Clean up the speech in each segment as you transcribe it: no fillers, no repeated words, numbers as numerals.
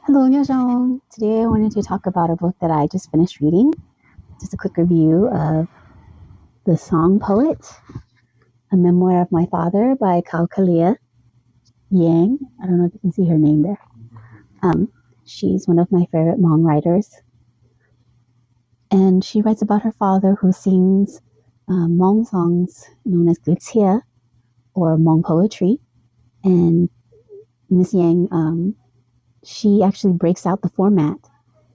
Hello, Nyojong. Today I wanted to talk about a book that I just finished reading. Just a quick review of The Song Poet, A Memoir of My Father by Kao Kalia Yang. I don't know if you can see her name there. She's one of my favorite Hmong writers. And she writes about her father who sings Hmong songs known as txiaj or Hmong poetry. And Miss Yang, she actually breaks out the format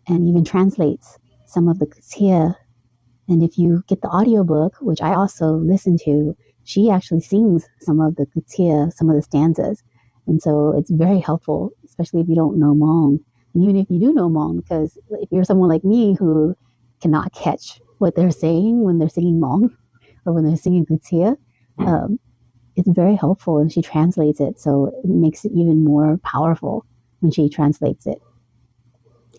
and even translates some of the txiaj. And if you get the audiobook, which I also listen to, she actually sings some of the txiaj, some of the stanzas. And so it's very helpful, especially if you don't know Hmong. And even if you do know Hmong, because if you're someone like me who cannot catch what they're saying when they're singing Hmong or when they're singing txiaj, it's very helpful, and she translates it. So it makes it even more powerful when she translates it.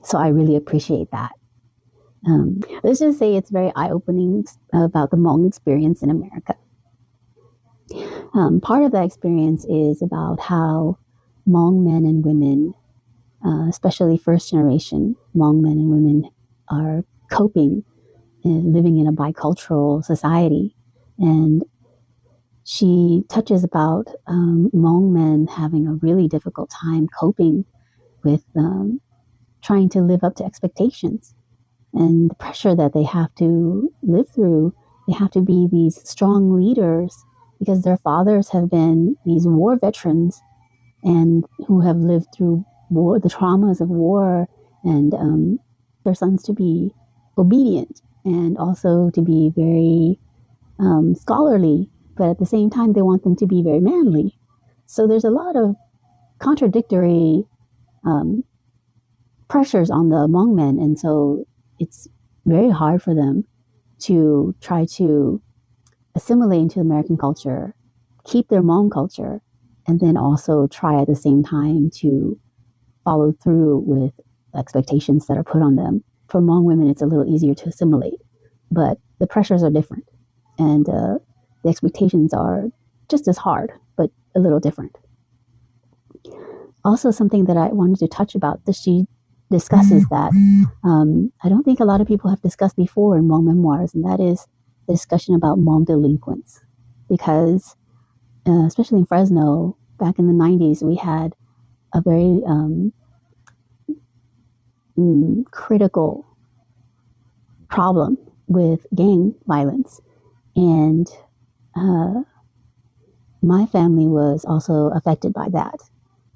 So I really appreciate that. Let's just say it's very eye-opening about the Hmong experience in America. Part of that experience is about how Hmong men and women, especially first generation Hmong men and women, are coping and living in a bicultural society. And she touches about Hmong men having a really difficult time coping with trying to live up to expectations and the pressure that they have to live through. They have to be these strong leaders because their fathers have been these war veterans and who have lived through war, the traumas of war, and their sons to be obedient and also to be very scholarly, but at the same time, they want them to be very manly. So there's a lot of contradictory pressures on the Hmong men, and so it's very hard for them to try to assimilate into American culture, keep their Hmong culture, and then also try at the same time to follow through with expectations that are put on them. For Hmong women, it's a little easier to assimilate, but the pressures are different, and the expectations are just as hard, but a little different. Also, something that I wanted to touch about that she discusses that I don't think a lot of people have discussed before in Hmong memoirs, and that is the discussion about Hmong delinquents. Because, especially in Fresno, back in the 90s, we had a very critical problem with gang violence. And my family was also affected by that.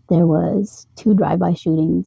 There was 2 drive-by shootings